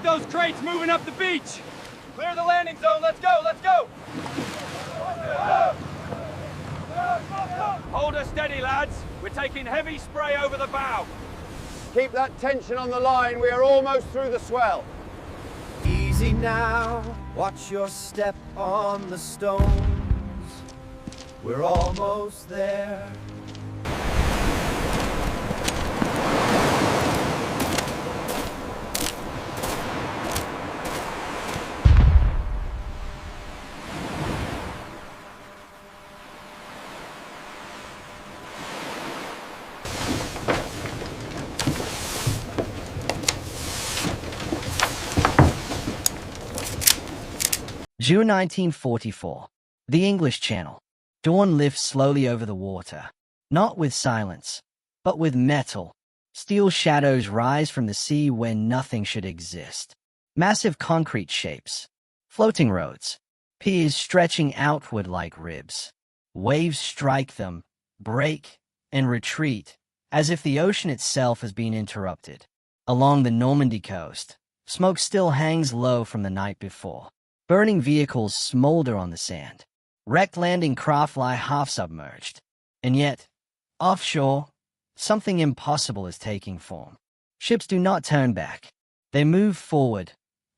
those crates moving up the beach! Clear the landing zone, let's go, let's go! Hold her steady, lads. We're taking heavy spray over the bow. Keep that tension on the line, we are almost through the swell. Easy now, watch your step on the stones. We're almost there. June 1944. The English Channel. Dawn lifts slowly over the water, not with silence, but with metal. Steel shadows rise from the sea where nothing should exist. Massive concrete shapes, floating roads, piers stretching outward like ribs. Waves strike them, break, and retreat, as if the ocean itself has been interrupted. Along the Normandy coast, smoke still hangs low from the night before. Burning vehicles smolder on the sand. Wrecked landing craft lie half-submerged. And yet, offshore, something impossible is taking form. Ships do not turn back. They move forward,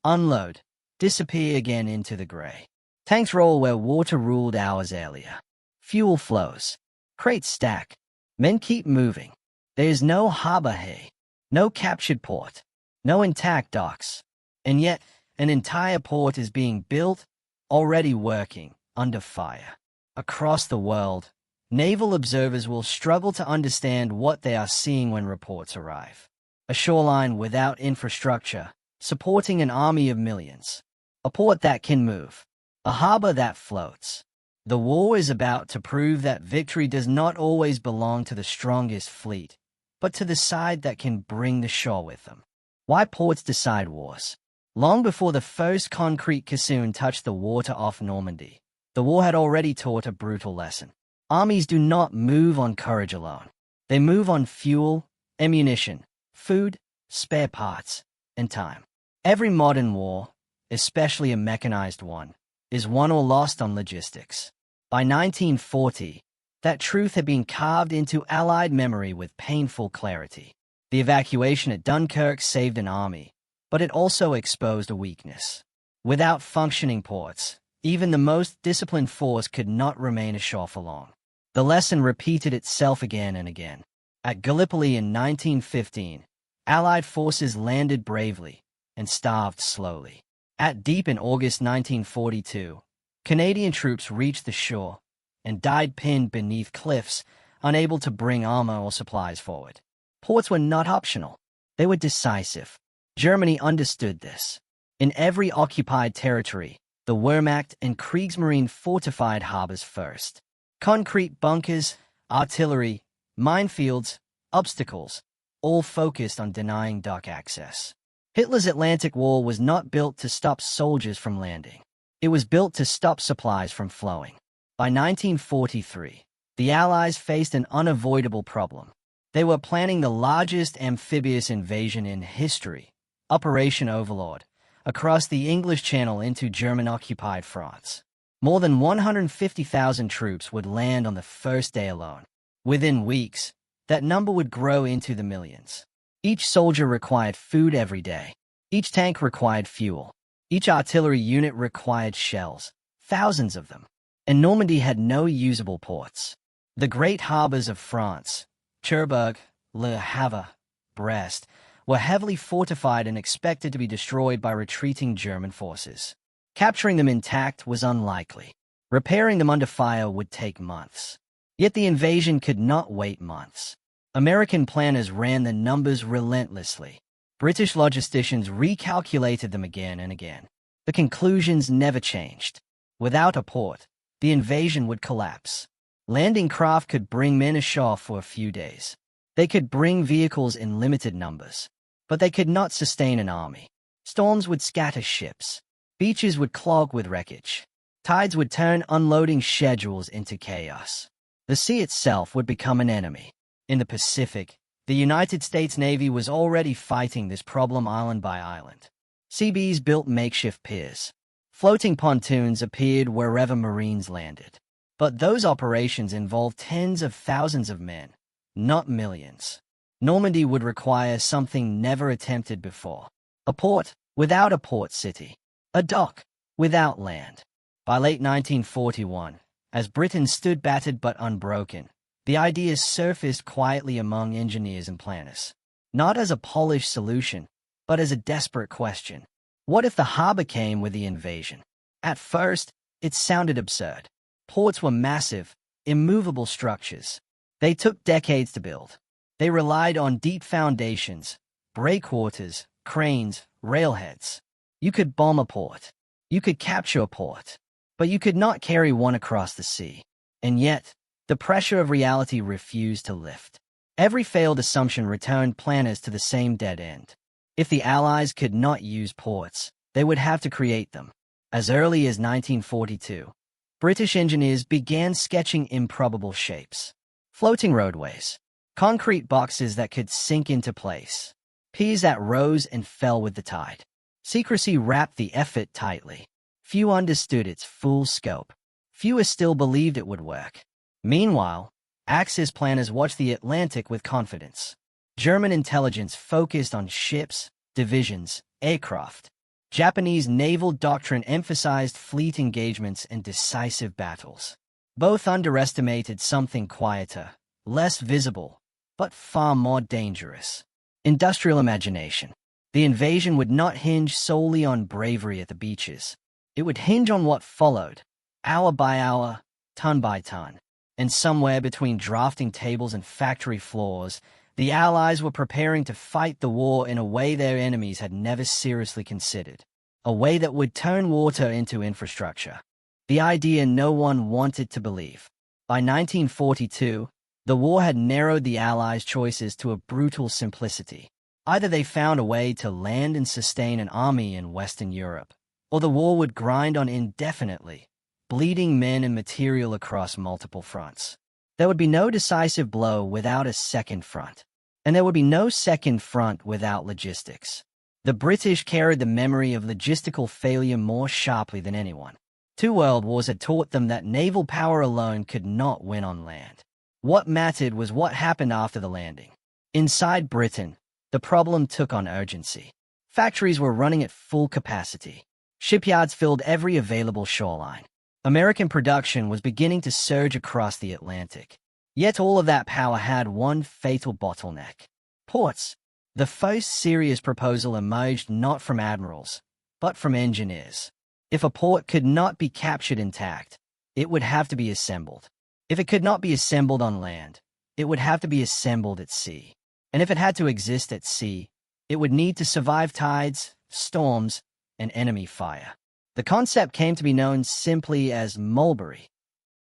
unload, disappear again into the gray. Tanks roll where water ruled hours earlier. Fuel flows. Crates stack. Men keep moving. There is no harbor hay, no captured port, no intact docks. And yet, an entire port is being built, already working, under fire. Across the world, naval observers will struggle to understand what they are seeing when reports arrive. A shoreline without infrastructure, supporting an army of millions. A port that can move. A harbor that floats. The war is about to prove that victory does not always belong to the strongest fleet, but to the side that can bring the shore with them. Why ports decide wars? Long before the first concrete caisson touched the water off Normandy, the war had already taught a brutal lesson. Armies do not move on courage alone. They move on fuel, ammunition, food, spare parts, and time. Every modern war, especially a mechanized one, is won or lost on logistics. By 1940, that truth had been carved into Allied memory with painful clarity. The evacuation at Dunkirk saved an army, but it also exposed a weakness. Without functioning ports, even the most disciplined force could not remain ashore for long. The lesson repeated itself again and again. At Gallipoli in 1915, Allied forces landed bravely and starved slowly. At Deep in August 1942, Canadian troops reached the shore and died pinned beneath cliffs, unable to bring armor or supplies forward. Ports were not optional. They were decisive. Germany understood this. In every occupied territory, the Wehrmacht and Kriegsmarine fortified harbors first. Concrete bunkers, artillery, minefields, obstacles, all focused on denying dock access. Hitler's Atlantic Wall was not built to stop soldiers from landing. It was built to stop supplies from flowing. By 1943, the Allies faced an unavoidable problem. They were planning the largest amphibious invasion in history, Operation Overlord, across the English Channel into German-occupied France. More than 150,000 troops would land on the first day alone. Within weeks, that number would grow into the millions. Each soldier required food every day. Each tank required fuel. Each artillery unit required shells, thousands of them. And Normandy had no usable ports. The great harbors of France, Cherbourg, Le Havre, Brest, were heavily fortified and expected to be destroyed by retreating German forces. Capturing them intact was unlikely. Repairing them under fire would take months. Yet the invasion could not wait months. American planners ran the numbers relentlessly. British logisticians recalculated them again and again. The conclusions never changed. Without a port, the invasion would collapse. Landing craft could bring men ashore for a few days. They could bring vehicles in limited numbers. But they could not sustain an army. Storms would scatter ships. Beaches would clog with wreckage. Tides would turn unloading schedules into chaos. The sea itself would become an enemy. In the Pacific, the United States Navy was already fighting this problem island by island. Seabees built makeshift piers. Floating pontoons appeared wherever Marines landed. But those operations involved tens of thousands of men, not millions. Normandy would require something never attempted before. A port without a port city. A dock without land. By late 1941, as Britain stood battered but unbroken, the idea surfaced quietly among engineers and planners. Not as a polished solution, but as a desperate question. What if the harbor came with the invasion? At first, it sounded absurd. Ports were massive, immovable structures. They took decades to build. They relied on deep foundations, breakwaters, cranes, railheads. You could bomb a port. You could capture a port. But you could not carry one across the sea. And yet, the pressure of reality refused to lift. Every failed assumption returned planners to the same dead end. If the Allies could not use ports, they would have to create them. As early as 1942, British engineers began sketching improbable shapes. Floating roadways. Concrete boxes that could sink into place. Piers that rose and fell with the tide. Secrecy wrapped the effort tightly. Few understood its full scope. Fewer still believed it would work. Meanwhile, Axis planners watched the Atlantic with confidence. German intelligence focused on ships, divisions, aircraft. Japanese naval doctrine emphasized fleet engagements and decisive battles. Both underestimated something quieter, less visible, but far more dangerous. Industrial imagination. The invasion would not hinge solely on bravery at the beaches. It would hinge on what followed, hour by hour, ton by ton. And somewhere between drafting tables and factory floors, the Allies were preparing to fight the war in a way their enemies had never seriously considered. A way that would turn water into infrastructure. The idea no one wanted to believe. By 1942, the war had narrowed the Allies' choices to a brutal simplicity. Either they found a way to land and sustain an army in Western Europe, or the war would grind on indefinitely, bleeding men and material across multiple fronts. There would be no decisive blow without a second front. And there would be no second front without logistics. The British carried the memory of logistical failure more sharply than anyone. 2 world wars had taught them that naval power alone could not win on land. What mattered was what happened after the landing. Inside Britain, the problem took on urgency. Factories were running at full capacity. Shipyards filled every available shoreline. American production was beginning to surge across the Atlantic. Yet all of that power had one fatal bottleneck. Ports. The first serious proposal emerged not from admirals, but from engineers. If a port could not be captured intact, it would have to be assembled. If it could not be assembled on land, it would have to be assembled at sea. And if it had to exist at sea, it would need to survive tides, storms, and enemy fire. The concept came to be known simply as Mulberry.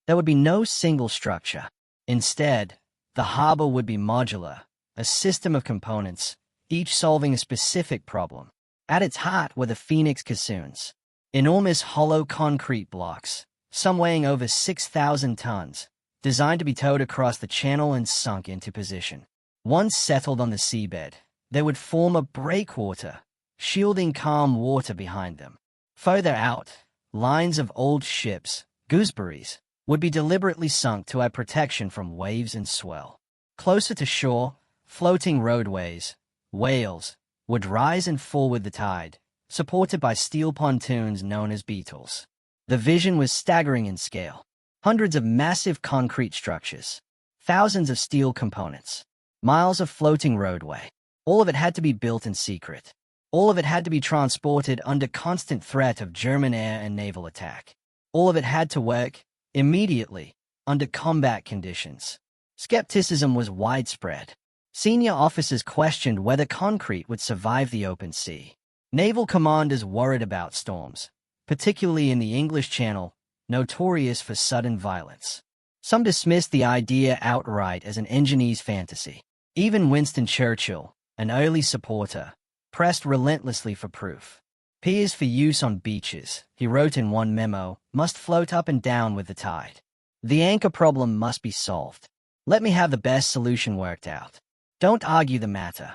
There would be no single structure. Instead, the harbor would be modular, a system of components, each solving a specific problem. At its heart were the Phoenix caissons, enormous hollow concrete blocks, some weighing over 6,000 tons, designed to be towed across the channel and sunk into position. Once settled on the seabed, they would form a breakwater, shielding calm water behind them. Further out, lines of old ships, gooseberries, would be deliberately sunk to add protection from waves and swell. Closer to shore, floating roadways, whales, would rise and fall with the tide, supported by steel pontoons known as beetles. The vision was staggering in scale. Hundreds of massive concrete structures, thousands of steel components, miles of floating roadway. All of it had to be built in secret. All of it had to be transported under constant threat of German air and naval attack. All of it had to work, immediately, under combat conditions. Skepticism was widespread. Senior officers questioned whether concrete would survive the open sea. Naval commanders worried about storms, particularly in the English Channel, notorious for sudden violence. Some dismissed the idea outright as an engineer's fantasy. Even Winston Churchill, an early supporter, pressed relentlessly for proof. Piers for use on beaches, he wrote in one memo, must float up and down with the tide. The anchor problem must be solved. Let me have the best solution worked out. Don't argue the matter.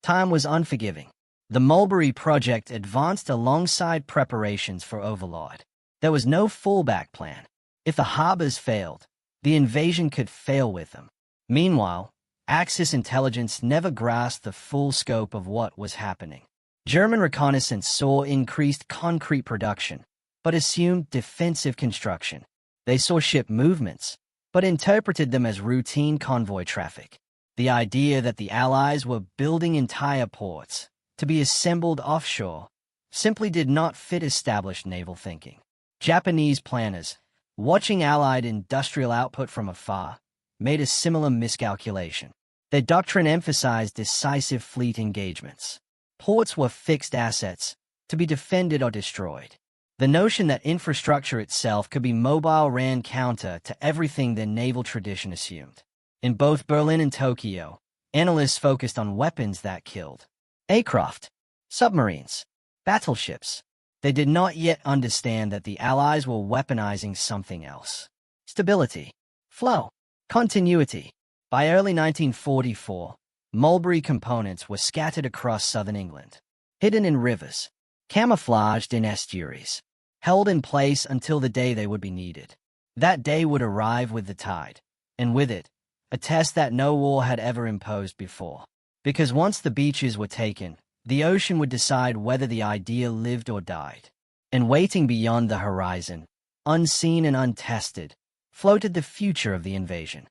Time was unforgiving. The Mulberry Project advanced alongside preparations for overlord. There was no fallback plan. If the harbors failed, the invasion could fail with them. Meanwhile, Axis intelligence never grasped the full scope of what was happening. German reconnaissance saw increased concrete production, but assumed defensive construction. They saw ship movements, but interpreted them as routine convoy traffic. The idea that the Allies were building entire ports to be assembled offshore simply did not fit established naval thinking. Japanese planners, watching Allied industrial output from afar, made a similar miscalculation. Their doctrine emphasized decisive fleet engagements. Ports were fixed assets, to be defended or destroyed. The notion that infrastructure itself could be mobile ran counter to everything their naval tradition assumed. In both Berlin and Tokyo, analysts focused on weapons that killed. Aircraft, submarines, battleships. They did not yet understand that the Allies were weaponizing something else. Stability, flow, continuity. By early 1944, Mulberry components were scattered across southern England, hidden in rivers, camouflaged in estuaries, held in place until the day they would be needed. That day would arrive with the tide, and with it, a test that no war had ever imposed before. Because once the beaches were taken, the ocean would decide whether the idea lived or died. And waiting beyond the horizon, unseen and untested, floated the future of the invasion.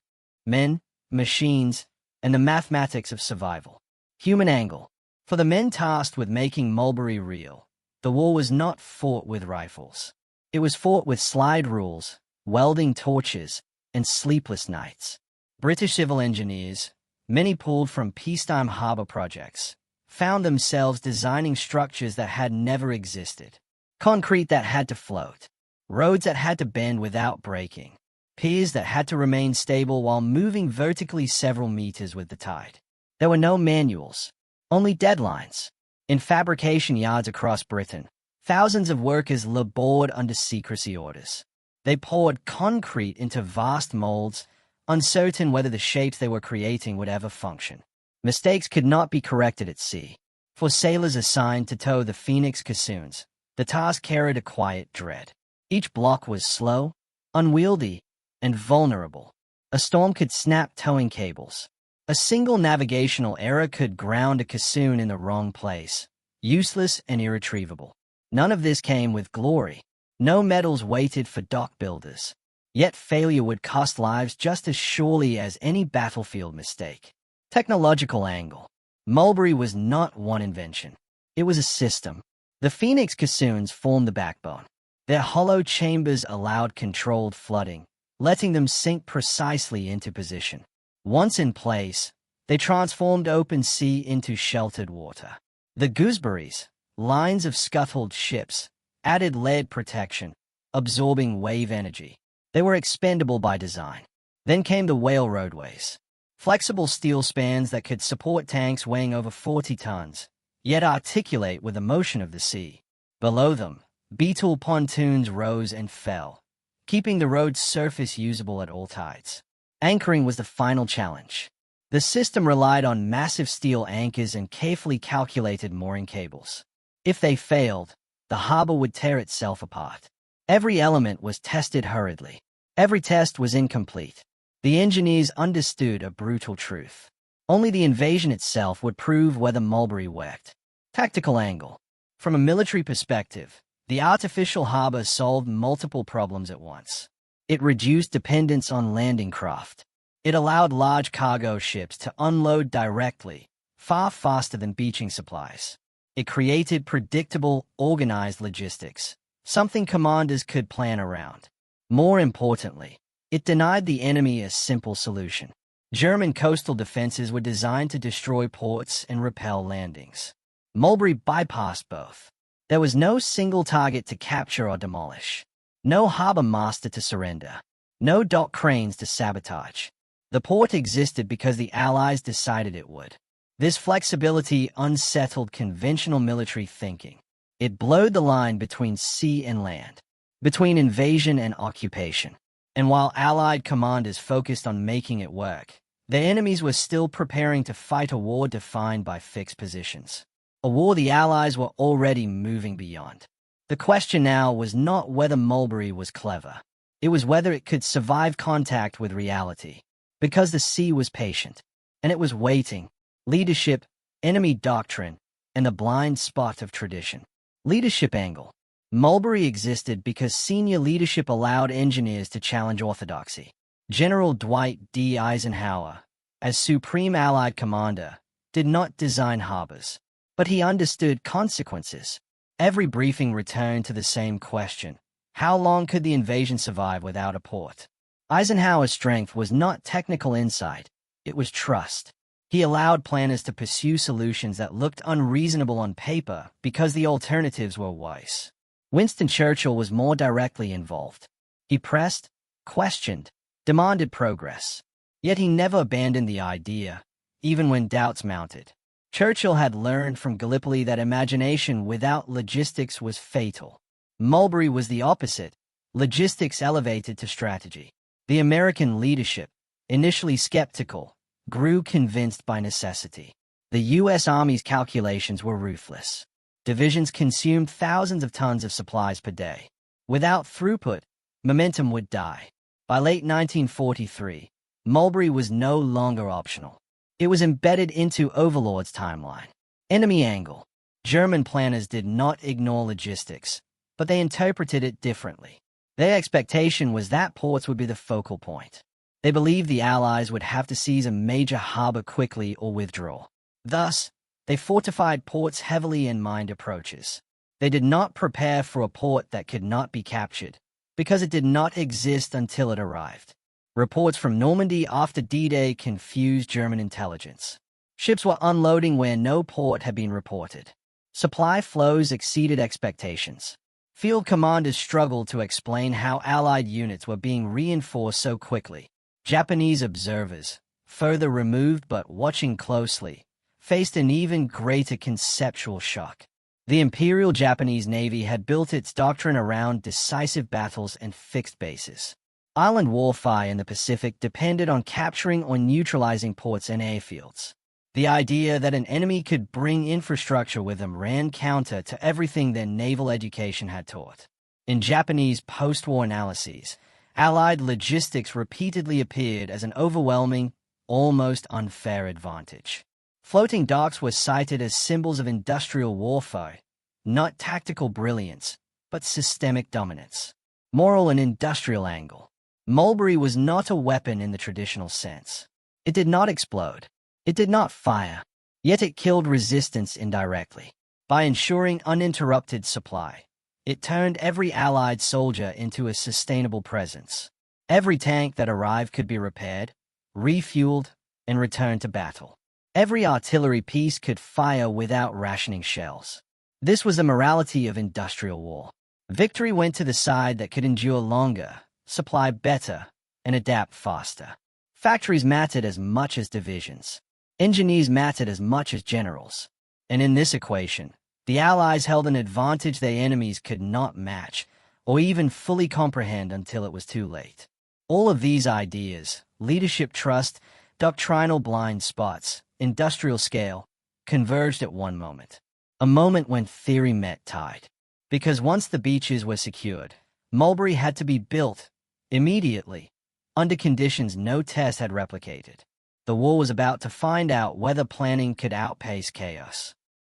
Men, machines, and the mathematics of survival. Human angle. For the men tasked with making Mulberry real, the war was not fought with rifles. It was fought with slide rules, welding torches, and sleepless nights. British civil engineers, many pulled from peacetime harbor projects, found themselves designing structures that had never existed. Concrete that had to float, roads that had to bend without breaking, piers that had to remain stable while moving vertically several meters with the tide. There were no manuals, only deadlines. In fabrication yards across Britain, thousands of workers labored under secrecy orders. They poured concrete into vast molds, uncertain whether the shapes they were creating would ever function. Mistakes could not be corrected at sea. For sailors assigned to tow the Phoenix caissons, the task carried a quiet dread. Each block was slow, unwieldy, and vulnerable. A storm could snap towing cables. A single navigational error could ground a caisson in the wrong place, useless and irretrievable. None of this came with glory. No medals waited for dock builders. Yet failure would cost lives just as surely as any battlefield mistake. Technological angle. Mulberry was not one invention. It was a system. The Phoenix caissons formed the backbone. Their hollow chambers allowed controlled flooding, letting them sink precisely into position. Once in place, they transformed open sea into sheltered water. The gooseberries, lines of scuttled ships, added lead protection, absorbing wave energy. They were expendable by design. Then came the whale roadways. Flexible steel spans that could support tanks weighing over 40 tons, yet articulate with the motion of the sea. Below them, beetle pontoons rose and fell, keeping the road's surface usable at all tides. Anchoring was the final challenge. The system relied on massive steel anchors and carefully calculated mooring cables. If they failed, the harbor would tear itself apart. Every element was tested hurriedly. Every test was incomplete. The engineers understood a brutal truth. Only the invasion itself would prove whether Mulberry worked. Tactical angle. From a military perspective, the artificial harbor solved multiple problems at once. It reduced dependence on landing craft. It allowed large cargo ships to unload directly, far faster than beaching supplies. It created predictable, organized logistics, something commanders could plan around. More importantly, it denied the enemy a simple solution. German coastal defenses were designed to destroy ports and repel landings. Mulberry bypassed both. There was no single target to capture or demolish. No harbor master to surrender. No dock cranes to sabotage. The port existed because the Allies decided it would. This flexibility unsettled conventional military thinking. It blurred the line between sea and land, between invasion and occupation. And while Allied commanders focused on making it work, their enemies were still preparing to fight a war defined by fixed positions. a war the Allies were already moving beyond. The question now was not whether Mulberry was clever. It was whether it could survive contact with reality. Because the sea was patient, and it was waiting. Leadership, enemy doctrine, and the blind spot of tradition. Leadership angle. Mulberry existed because senior leadership allowed engineers to challenge orthodoxy. General Dwight D. Eisenhower, as Supreme Allied Commander, did not design harbors, but he understood consequences. Every briefing returned to the same question: how long could the invasion survive without a port? Eisenhower's strength was not technical insight, it was trust. He allowed planners to pursue solutions that looked unreasonable on paper because the alternatives were worse. Winston Churchill was more directly involved. He pressed, questioned, demanded progress. Yet he never abandoned the idea, even when doubts mounted. Churchill had learned from Gallipoli that imagination without logistics was fatal. Mulberry was the opposite. Logistics elevated to strategy. The American leadership, initially skeptical, grew convinced by necessity. The U.S. Army's calculations were ruthless. Divisions consumed thousands of tons of supplies per day. Without throughput, momentum would die. By late 1943, Mulberry was no longer optional. It was embedded into Overlord's timeline. Enemy angle. German planners did not ignore logistics, but they interpreted it differently. Their expectation was that ports would be the focal point. They believed the Allies would have to seize a major harbor quickly or withdraw. Thus, they fortified ports heavily in mined approaches. They did not prepare for a port that could not be captured, because it did not exist until it arrived. Reports from Normandy after D-Day confused German intelligence. Ships were unloading where no port had been reported. Supply flows exceeded expectations. Field commanders struggled to explain how Allied units were being reinforced so quickly. Japanese observers, further removed but watching closely, faced an even greater conceptual shock. The Imperial Japanese Navy had built its doctrine around decisive battles and fixed bases. Island warfare in the Pacific depended on capturing or neutralizing ports and airfields. The idea that an enemy could bring infrastructure with them ran counter to everything their naval education had taught. In Japanese post-war analyses, Allied logistics repeatedly appeared as an overwhelming, almost unfair advantage. Floating docks were cited as symbols of industrial warfare, not tactical brilliance, but systemic dominance. Moral and industrial angle. Mulberry was not a weapon in the traditional sense. It did not explode. It did not fire. Yet it killed resistance indirectly. By ensuring uninterrupted supply, it turned every Allied soldier into a sustainable presence. Every tank that arrived could be repaired, refueled, and returned to battle. Every artillery piece could fire without rationing shells. This was the morality of industrial war. Victory went to the side that could endure longer, supply better, and adapt faster. Factories mattered as much as divisions. Engineers mattered as much as generals. And in this equation, the Allies held an advantage their enemies could not match, or even fully comprehend until it was too late. All of these ideas, leadership trust, doctrinal blind spots, industrial scale, converged at one moment. A moment when theory met tide. Because once the beaches were secured, Mulberry had to be built, immediately, under conditions no test had replicated. The war was about to find out whether planning could outpace chaos.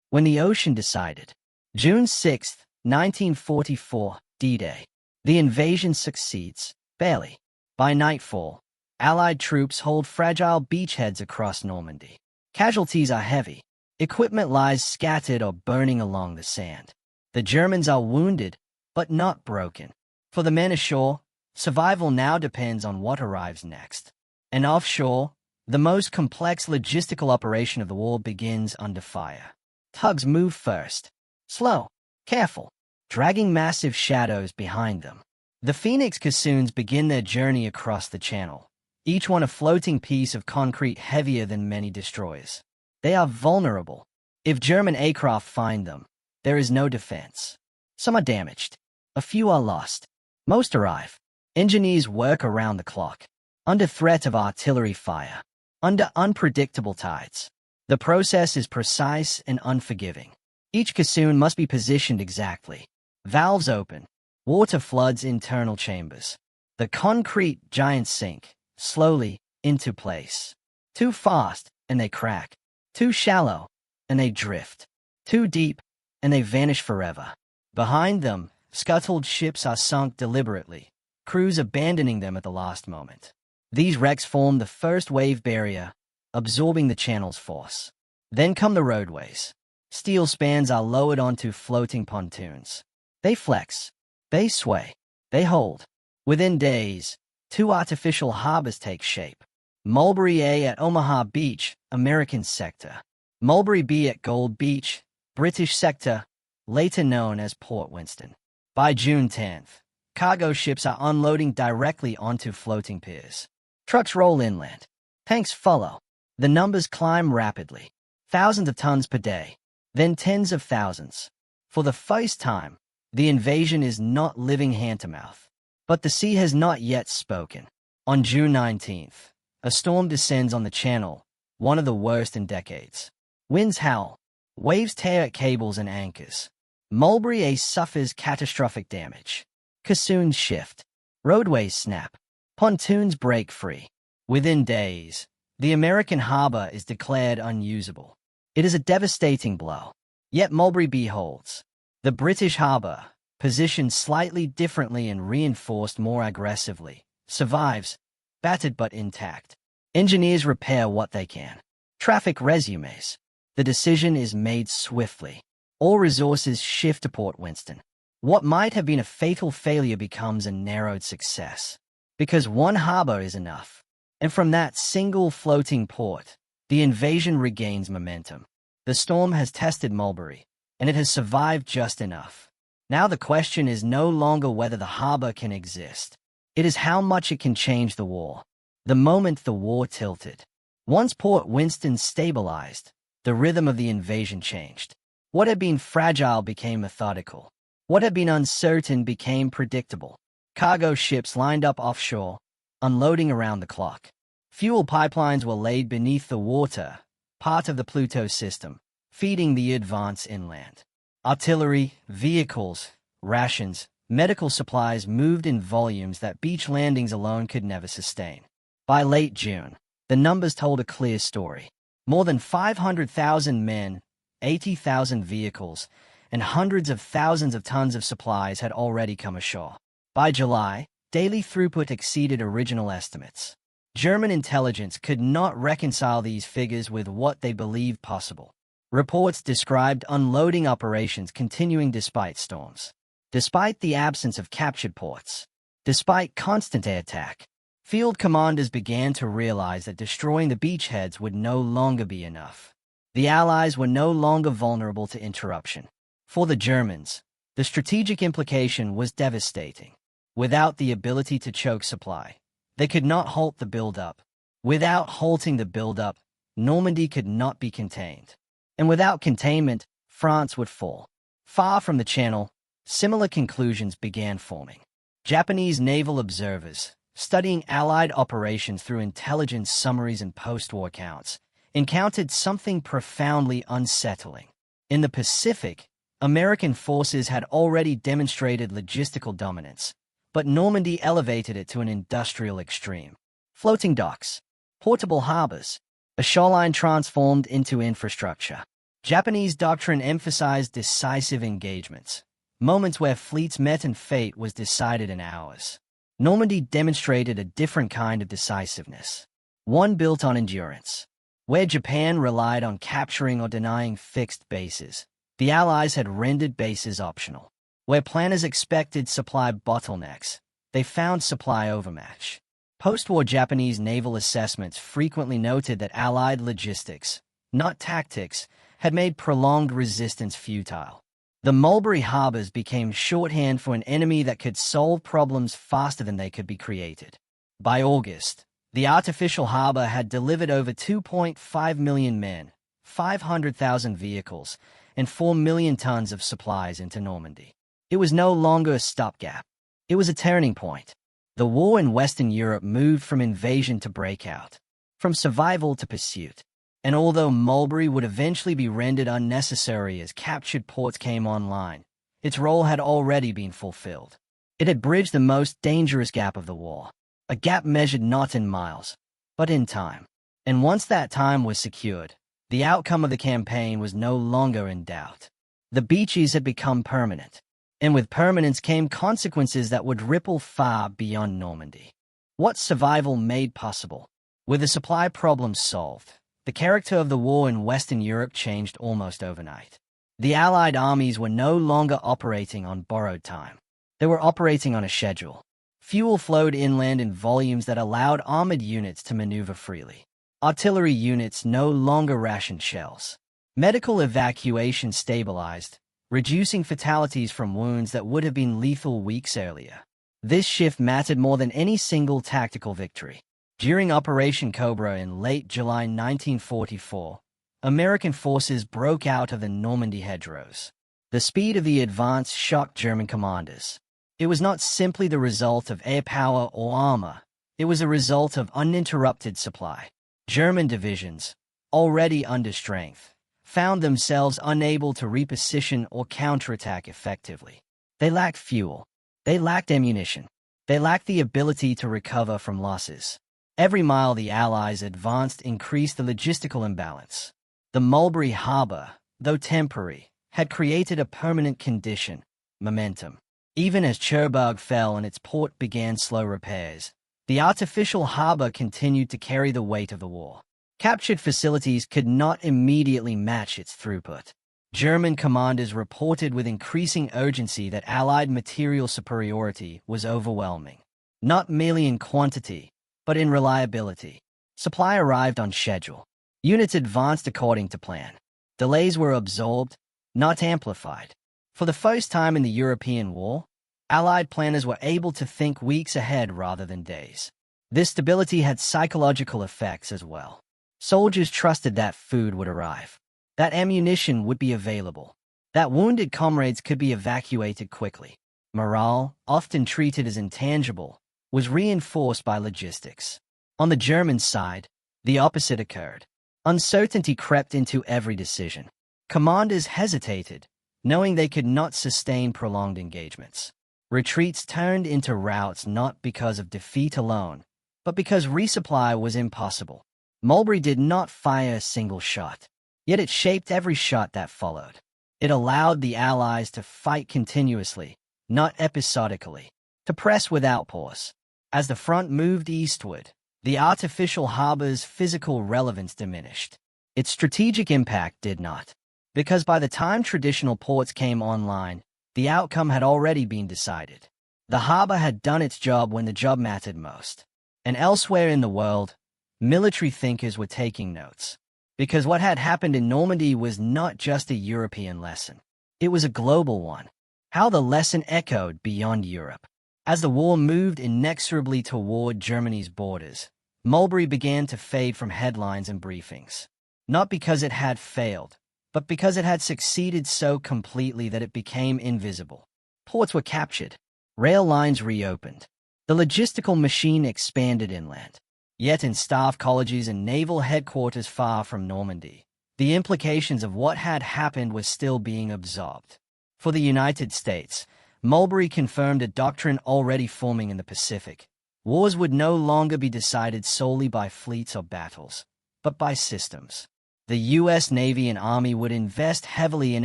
When the ocean decided, June 6, 1944, D-Day. The invasion succeeds, barely. By nightfall, Allied troops hold fragile beachheads across Normandy. Casualties are heavy. Equipment lies scattered or burning along the sand. The Germans are wounded, but not broken. For the men ashore, survival now depends on what arrives next. And offshore, the most complex logistical operation of the war begins under fire. Tugs move first, slow, careful, dragging massive shadows behind them. The Phoenix caissons begin their journey across the channel, each one a floating piece of concrete heavier than many destroyers. They are vulnerable. If German aircraft find them, there is no defense. Some are damaged. A few are lost. Most arrive. Engineers work around the clock, under threat of artillery fire, under unpredictable tides. The process is precise and unforgiving. Each caisson must be positioned exactly. Valves open. Water floods internal chambers. The concrete giants sink, slowly, into place. Too fast, and they crack. Too shallow, and they drift. Too deep, and they vanish forever. Behind them, scuttled ships are sunk deliberately, crews abandoning them at the last moment. These wrecks form the first wave barrier, absorbing the channel's force. Then come the roadways. Steel spans are lowered onto floating pontoons. They flex. They sway. They hold. Within days, 2 artificial harbors take shape. Mulberry A at Omaha Beach, American sector. Mulberry B at Gold Beach, British sector, later known as Port Winston. By June 10th, cargo ships are unloading directly onto floating piers. Trucks roll inland. Tanks follow. The numbers climb rapidly. Thousands of tons per day. Then tens of thousands. For the first time, the invasion is not living hand-to-mouth. But the sea has not yet spoken. On June 19th, a storm descends on the channel, one of the worst in decades. Winds howl. Waves tear at cables and anchors. Mulberry A suffers catastrophic damage. Caissoons shift. Roadways snap. Pontoons break free. Within days, the American harbor is declared unusable. It is a devastating blow. Yet Mulberry B holds. The British harbor, positioned slightly differently and reinforced more aggressively, survives, battered but intact. Engineers repair what they can. Traffic resumes. The decision is made swiftly. All resources shift to Port Winston. What might have been a fatal failure becomes a narrowed success. Because one harbor is enough. And from that single floating port, the invasion regains momentum. The storm has tested Mulberry, and it has survived just enough. Now the question is no longer whether the harbor can exist. It is how much it can change the war. The moment the war tilted. Once Port Winston stabilized, the rhythm of the invasion changed. What had been fragile became methodical. What had been uncertain became predictable. Cargo ships lined up offshore, unloading around the clock. Fuel pipelines were laid beneath the water, part of the Pluto system, feeding the advance inland. Artillery, vehicles, rations, medical supplies moved in volumes that beach landings alone could never sustain. By late June, the numbers told a clear story. More than 500,000 men, 80,000 vehicles, and hundreds of thousands of tons of supplies had already come ashore. By July, daily throughput exceeded original estimates. German intelligence could not reconcile these figures with what they believed possible. Reports described unloading operations continuing despite storms. Despite the absence of captured ports. Despite constant air attack. Field commanders began to realize that destroying the beachheads would no longer be enough. The Allies were no longer vulnerable to interruption. For the Germans, the strategic implication was devastating. Without the ability to choke supply, they could not halt the buildup. Without halting the buildup, Normandy could not be contained. And without containment, France would fall. Far from the Channel, similar conclusions began forming. Japanese naval observers, studying Allied operations through intelligence summaries and post-war accounts, encountered something profoundly unsettling. In the Pacific, American forces had already demonstrated logistical dominance, but Normandy elevated it to an industrial extreme. Floating docks, portable harbors, a shoreline transformed into infrastructure. Japanese doctrine emphasized decisive engagements, moments where fleets met and fate was decided in hours. Normandy demonstrated a different kind of decisiveness, one built on endurance. Where Japan relied on capturing or denying fixed bases, the Allies had rendered bases optional. Where planners expected supply bottlenecks, they found supply overmatch. Post-war Japanese naval assessments frequently noted that Allied logistics, not tactics, had made prolonged resistance futile. The Mulberry Harbors became shorthand for an enemy that could solve problems faster than they could be created. By August, the artificial harbor had delivered over 2.5 million men, 500,000 vehicles, and 4 million tons of supplies into Normandy. It was no longer a stopgap. It was a turning point. The war in Western Europe moved from invasion to breakout, from survival to pursuit. And although Mulberry would eventually be rendered unnecessary as captured ports came online, its role had already been fulfilled. It had bridged the most dangerous gap of the war, a gap measured not in miles, but in time. And once that time was secured, the outcome of the campaign was no longer in doubt. The beaches had become permanent, and with permanence came consequences that would ripple far beyond Normandy. What survival made possible? With the supply problem solved, the character of the war in Western Europe changed almost overnight. The Allied armies were no longer operating on borrowed time. They were operating on a schedule. Fuel flowed inland in volumes that allowed armored units to maneuver freely. Artillery units no longer rationed shells. Medical evacuation stabilized, reducing fatalities from wounds that would have been lethal weeks earlier. This shift mattered more than any single tactical victory. During Operation Cobra in late July 1944, American forces broke out of the Normandy hedgerows. The speed of the advance shocked German commanders. It was not simply the result of air power or armor. It was a result of uninterrupted supply. German divisions, already under strength, found themselves unable to reposition or counterattack effectively. They lacked fuel. They lacked ammunition. They lacked the ability to recover from losses. Every mile the Allies advanced increased the logistical imbalance. The Mulberry Harbor, though temporary, had created a permanent condition, momentum. Even as Cherbourg fell and its port began slow repairs, the artificial harbor continued to carry the weight of the war. Captured facilities could not immediately match its throughput. German commanders reported with increasing urgency that Allied material superiority was overwhelming, not merely in quantity, but in reliability. Supply arrived on schedule. Units advanced according to plan. Delays were absorbed, not amplified. For the first time in the European war, Allied planners were able to think weeks ahead rather than days. This stability had psychological effects as well. Soldiers trusted that food would arrive, that ammunition would be available, that wounded comrades could be evacuated quickly. Morale, often treated as intangible, was reinforced by logistics. On the German side, the opposite occurred. Uncertainty crept into every decision. Commanders hesitated, knowing they could not sustain prolonged engagements. Retreats turned into routes not because of defeat alone, but because resupply was impossible. Mulberry did not fire a single shot, yet it shaped every shot that followed. It allowed the Allies to fight continuously, not episodically, to press without pause. As the front moved eastward, the artificial harbor's physical relevance diminished. Its strategic impact did not, because by the time traditional ports came online, the outcome had already been decided. The harbor had done its job when the job mattered most. And elsewhere in the world, military thinkers were taking notes. Because what had happened in Normandy was not just a European lesson. It was a global one. How the lesson echoed beyond Europe. As the war moved inexorably toward Germany's borders, Mulberry began to fade from headlines and briefings. Not because it had failed, but because it had succeeded so completely that it became invisible. Ports were captured. Rail lines reopened. The logistical machine expanded inland. Yet in staff colleges and naval headquarters far from Normandy, the implications of what had happened were still being absorbed. For the United States, Mulberry confirmed a doctrine already forming in the Pacific. Wars would no longer be decided solely by fleets or battles, but by systems. The U.S. Navy and Army would invest heavily in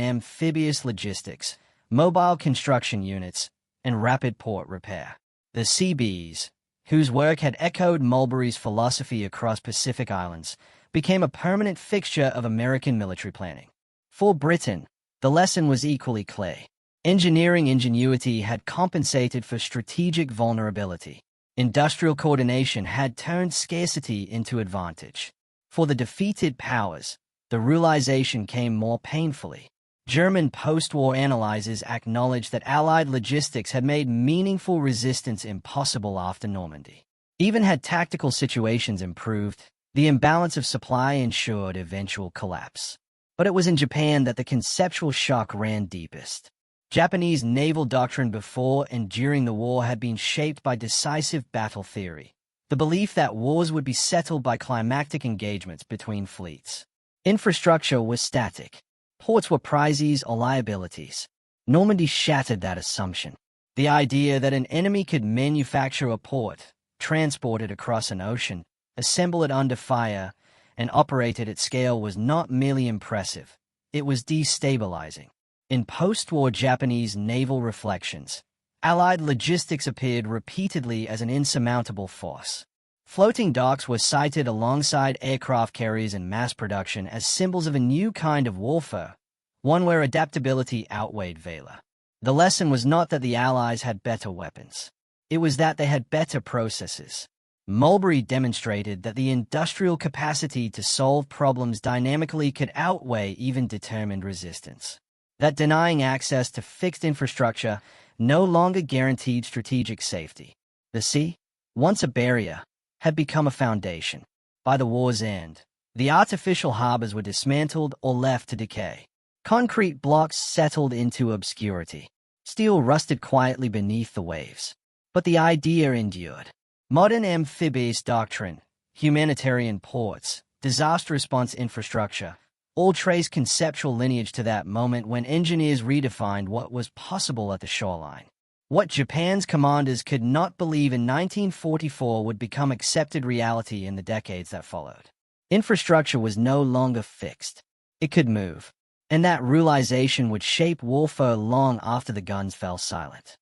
amphibious logistics, mobile construction units, and rapid port repair. The Seabees, whose work had echoed Mulberry's philosophy across Pacific islands, became a permanent fixture of American military planning. For Britain, the lesson was equally clear. Engineering ingenuity had compensated for strategic vulnerability. Industrial coordination had turned scarcity into advantage. For the defeated powers, the realization came more painfully. German post-war analyzers acknowledged that Allied logistics had made meaningful resistance impossible after Normandy. Even had tactical situations improved, the imbalance of supply ensured eventual collapse. But it was in Japan that the conceptual shock ran deepest. Japanese naval doctrine before and during the war had been shaped by decisive battle theory, the belief that wars would be settled by climactic engagements between fleets. Infrastructure was static. Ports were prizes or liabilities. Normandy shattered that assumption. The idea that an enemy could manufacture a port, transport it across an ocean, assemble it under fire, and operate it at scale was not merely impressive. It was destabilizing. In post-war Japanese naval reflections, Allied logistics appeared repeatedly as an insurmountable force. Floating docks were cited alongside aircraft carriers in mass production as symbols of a new kind of warfare, one where adaptability outweighed valor. The lesson was not that the Allies had better weapons. It was that they had better processes. Mulberry demonstrated that the industrial capacity to solve problems dynamically could outweigh even determined resistance. That denying access to fixed infrastructure no longer guaranteed strategic safety. The sea, once a barrier, had become a foundation. By the war's end, the artificial harbors were dismantled or left to decay. Concrete blocks settled into obscurity. Steel rusted quietly beneath the waves. But the idea endured. Modern amphibious doctrine, humanitarian ports, disaster response infrastructure, all trace conceptual lineage to that moment when engineers redefined what was possible at the shoreline. What Japan's commanders could not believe in 1944 would become accepted reality in the decades that followed. Infrastructure was no longer fixed. It could move. And that realization would shape warfare long after the guns fell silent.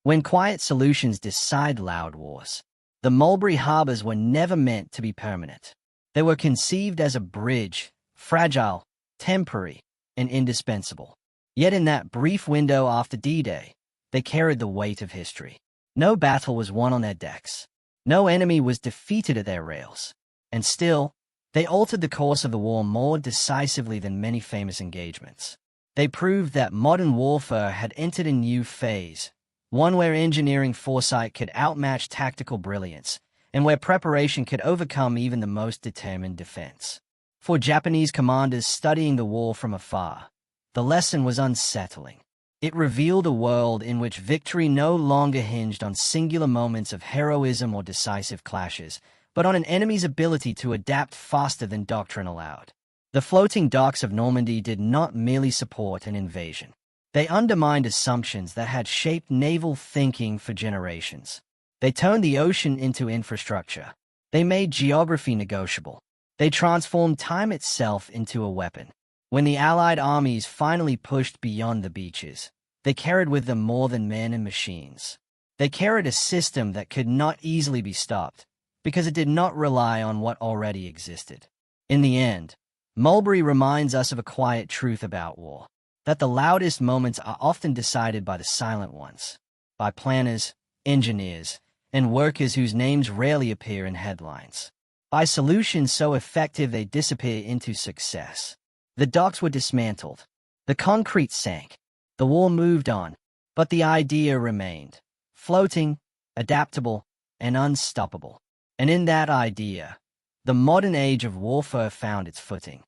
When quiet solutions decide loud wars, the Mulberry Harbors were never meant to be permanent. They were conceived as a bridge, fragile, temporary, and indispensable. Yet in that brief window after D-Day, they carried the weight of history. No battle was won on their decks. No enemy was defeated at their rails. And still, they altered the course of the war more decisively than many famous engagements. They proved that modern warfare had entered a new phase, one where engineering foresight could outmatch tactical brilliance, and where preparation could overcome even the most determined defense. For Japanese commanders studying the war from afar, the lesson was unsettling. It revealed a world in which victory no longer hinged on singular moments of heroism or decisive clashes, but on an enemy's ability to adapt faster than doctrine allowed. The floating docks of Normandy did not merely support an invasion. They undermined assumptions that had shaped naval thinking for generations. They turned the ocean into infrastructure. They made geography negotiable. They transformed time itself into a weapon. When the Allied armies finally pushed beyond the beaches, they carried with them more than men and machines. They carried a system that could not easily be stopped, because it did not rely on what already existed. In the end, Mulberry reminds us of a quiet truth about war, that the loudest moments are often decided by the silent ones, by planners, engineers, and workers whose names rarely appear in headlines, by solutions so effective they disappear into success. The docks were dismantled, the concrete sank, the war moved on, but the idea remained, floating, adaptable, and unstoppable. And in that idea, the modern age of warfare found its footing.